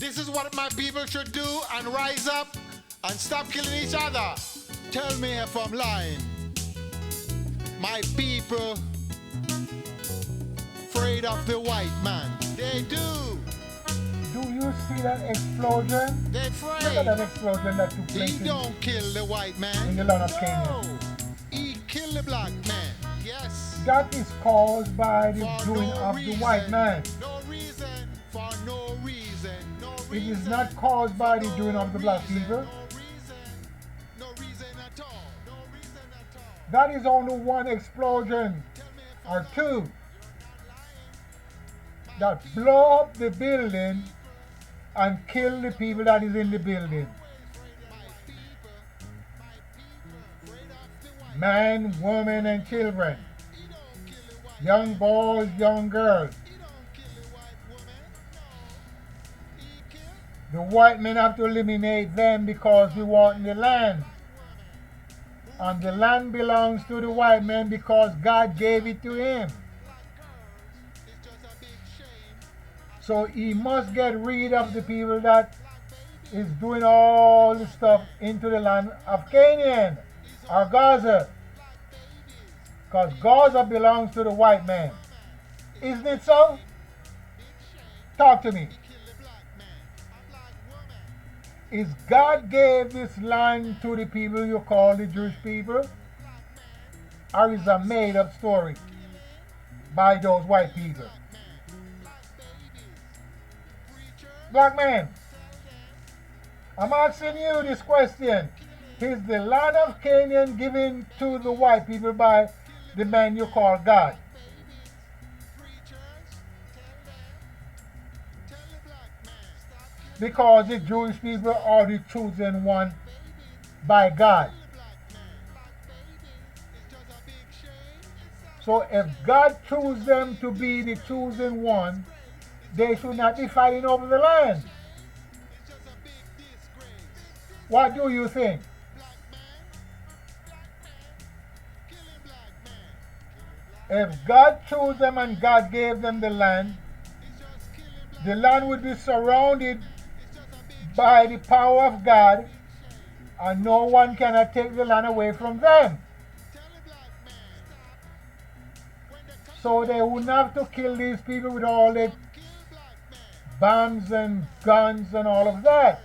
This is what my people should do and rise up and stop killing each other. Tell me if I'm lying. My people afraid of the white man. They do. Do you see that explosion? They're Look afraid. at that explosion that took He place don't kill the white man. in the land of No. Canaan. He kill the black man. Yes. That is caused by the For doing no of reason. the white man. No reason. For no reason. No reason. It is not caused by the No doing of the black reason. people. No reason. No reason at all. No reason at all. That is only one explosion Tell me if or I'm two lying. You're not lying. that blow up the building and kill the people that is in the building. Man, woman, and children. Young boys, young girls. The white men have to eliminate them because we want the land. And the land belongs to the white man because God gave it to him. So he must get rid of the people that is doing all the stuff into the land of Canaan or Gaza. Because Gaza belongs to the white man. Isn't it so? Talk to me. Is God gave this land to the people you call the Jewish people? Or is it a made up story by those white people? Black man, I'm asking you this question. Is the land of Canaan given to the white people by the man you call God? Because the Jewish people are the chosen one by God. So if God chose them to be the chosen one, they should not be fighting over the land. What do you think? If God chose them and God gave them the land would be surrounded by the power of God, and no one cannot take the land away from them. So they wouldn't have to kill these people with all the bombs and guns and all of that.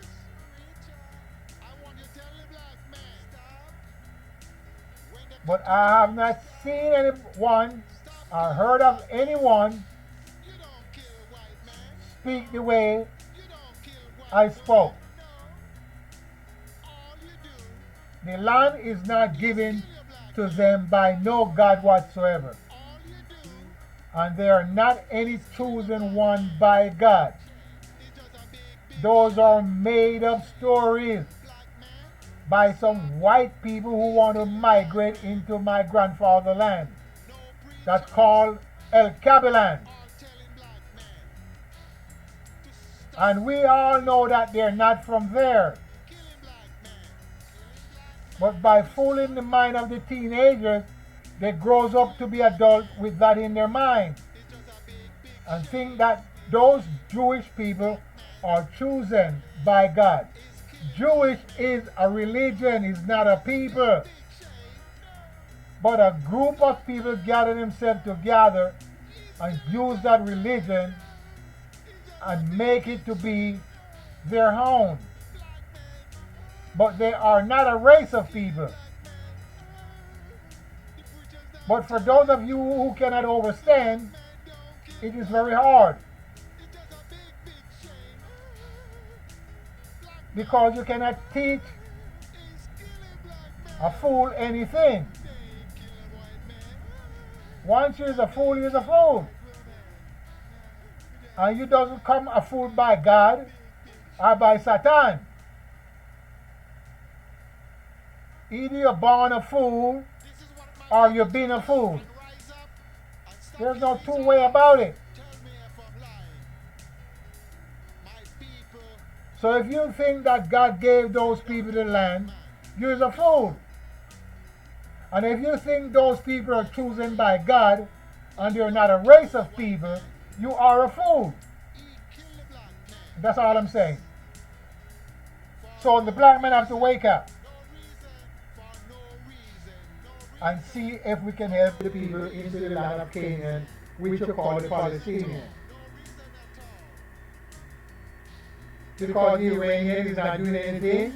But I have not seen anyone or heard of anyone speak the way I spoke. The land is not given to them by no God whatsoever. And they are not any chosen one by God. Those are made up stories by some white people who want to migrate into my grandfather's land. That's called El Cabiland. And we all know that they're not from there. But by fooling the mind of the teenagers, they grows up to be adults with that in their mind and think that those Jewish people are chosen by God. Jewish is a religion, is not a people. But a group of people gather themselves together and use that religion and make it to be their own. But they are not a race of people. But for those of you who cannot understand, it is very hard. Because you cannot teach a fool anything. Once you is a fool, he is a fool. And you doesn't come a fool by God or by Satan. Either you're born a fool or you're being a fool. There's no two way about it. So if you think that God gave those people the land, you're a fool. And if you think those people are chosen by God and they're not a race of people, you are a fool. That's all I'm saying. So the black men have to wake up and see if we can help the people into the land of Canaan, which you call the Palestinians. Because the Iranian is not doing anything,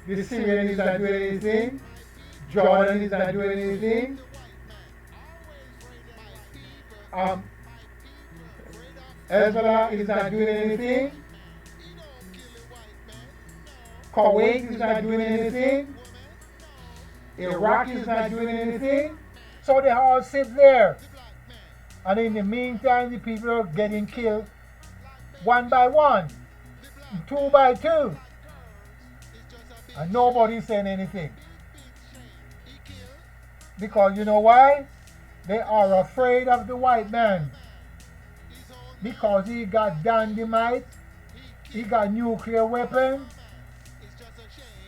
the Syrian is not doing anything, Jordan is not doing anything, Hezbollah is not doing anything, Kuwait is not doing anything, Iraq is not doing anything. So they all sit there. And in the meantime, the people are getting killed one by one, two by two. And nobody's saying anything. Because you know why? They are afraid of the white man. Because he got dynamite, he got nuclear weapons,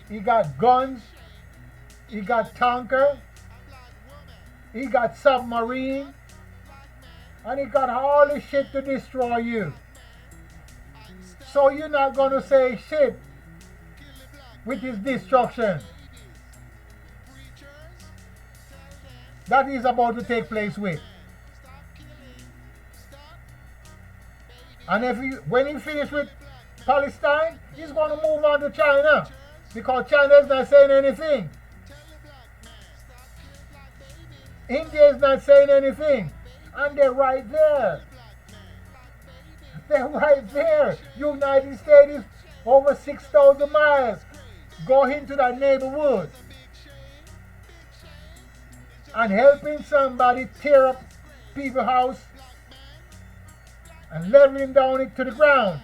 he got guns, he got tanker, he got submarine, and he got all the shit to destroy you. So you're not going to say shit with his destruction. That is about to take place with. And when he finishes with Palestine, he's going to move on to China. Because China is not saying anything. India is not saying anything. And they're right there. They're right there. United States is over 6,000 miles. Go into that neighborhood. And helping somebody tear up people's house and leveling down it to the ground.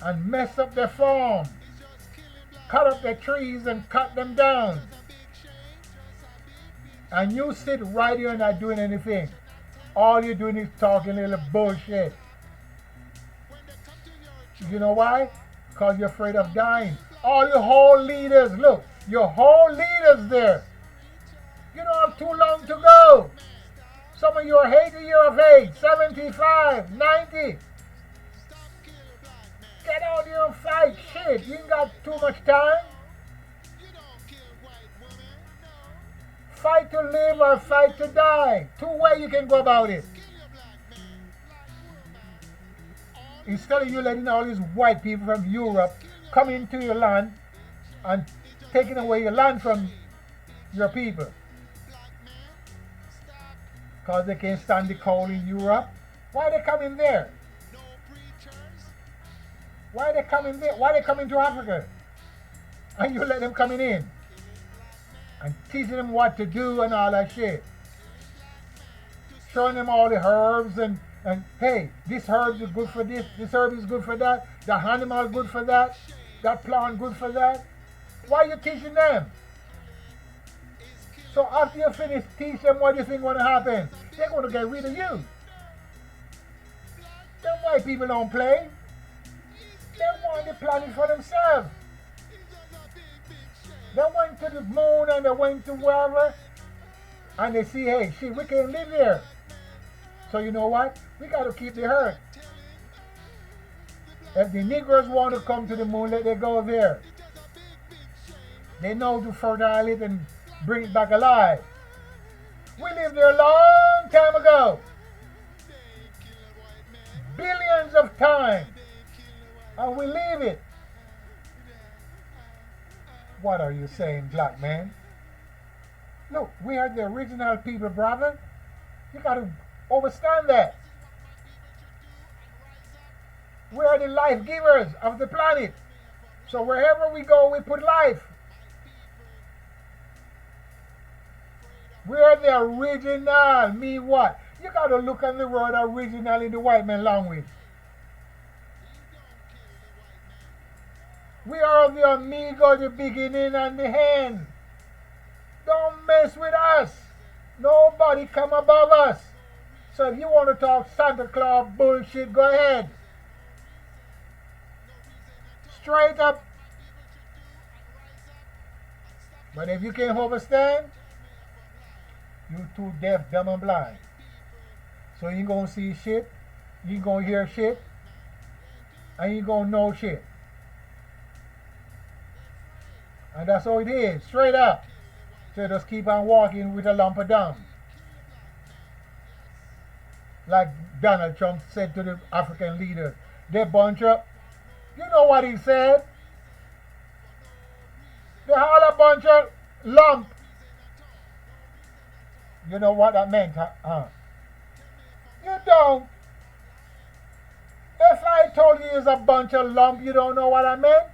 And mess up their farm. Cut up their trees and cut them down. And you sit right here and not doing anything. All you're doing is talking a little bullshit. You know why? Because you're afraid of dying. All your whole leaders, look, your whole leaders there. You don't have too long to go. Some of you are 80 years of age, 75, 90. Get out here and fight shit. You ain't got too much time. Fight to live or fight to die. Two ways you can go about it. Instead of you letting all these white people from Europe come into your land and taking away your land from your people. Because they can't stand the cold in Europe. Why are they coming there? Why are they coming there? Why are they coming to Africa? And you let them coming in. And teaching them what to do and all that shit. Showing them all the herbs and hey, this herb is good for this herb is good for that, that animal is good for that plant good for that. Why are you teaching them? So after you finish teaching them, what do you think going to happen? They're going to get rid of you. Them white people don't play. They want the planet for themselves. They went to the moon and they went to wherever and they see, hey, shit, we can't live here. So you know what? We got to keep the earth. If the Negroes want to come to the moon, let they go there. They know to fertile it and bring it back alive. We lived there a long time ago. Billions of times. And we leave it. What are you saying, black man? Look, we are the original people, brother. You got to understand that. We are the life givers of the planet. So wherever we go, we put life. We are the original. Mean what? You got to look at the word original in the white man language. We are the amigo, the beginning and the end. Don't mess with us. Nobody come above us. So if you want to talk Santa Claus bullshit, go ahead. Straight up. But if you can't understand, you too deaf, dumb, and blind. So you ain't gonna see shit. you gonna hear shit and you gonna know shit. And that's how it is, straight up. So just keep on walking with a lump of dung. Like Donald Trump said to the African leaders, they bunch up. You know what he said? They all a bunch of lump. You know what that meant, huh? You don't. If I told you it's a bunch of lump, you don't know what I meant?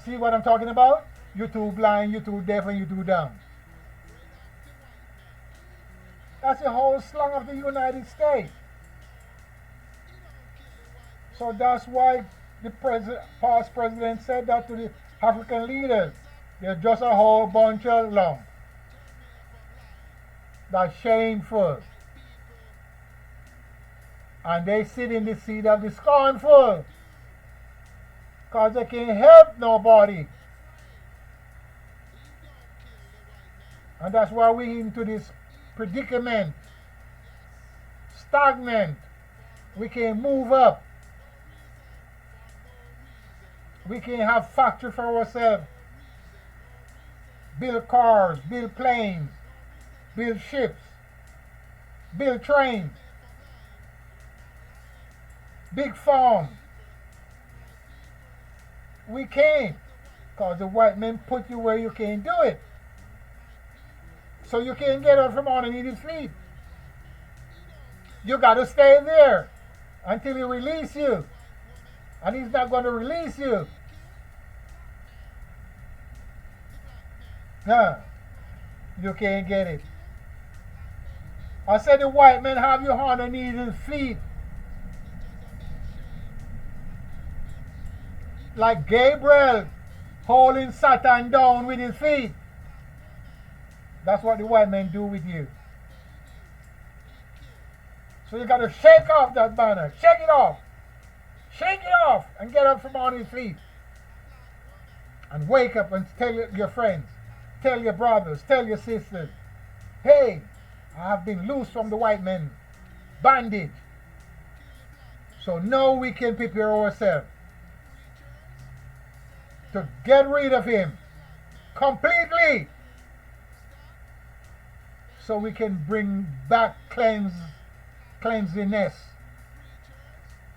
See what I'm talking about? You too blind, you too deaf, and you too dumb. That's the whole slang of the United States. So that's why the past president said that to the African leaders. They're just a whole bunch of lump. That's shameful. And they sit in the seat of the scornful. Because they can't help nobody. And that's why we're into this predicament. Stagnant. We can't move up. We can't have factory for ourselves. Build cars, build planes, build ships, build trains, big farms. We can't, because the white men put you where you can't do it. So you can't get up from underneath his feet. You got to stay there until he release you. And he's not going to release you. No, you can't get it. I said the white men have you underneath his feet. Like Gabriel holding Satan down with his feet. That's what the white men do with you. So you got to shake off that banner. Shake it off. Shake it off and get up from on his feet. And wake up and tell your friends, tell your brothers, tell your sisters, hey, I have been loose from the white men bondage. So now we can prepare ourselves to get rid of him completely. So we can bring back cleanliness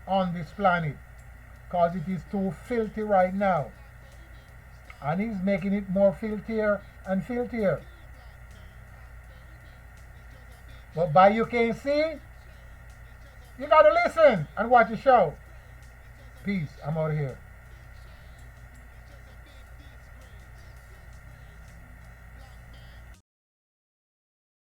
on this planet, because it is too filthy right now, and he's making it more filthier and filthier. But by you can't see, you gotta listen and watch the show. Peace. I'm out of here.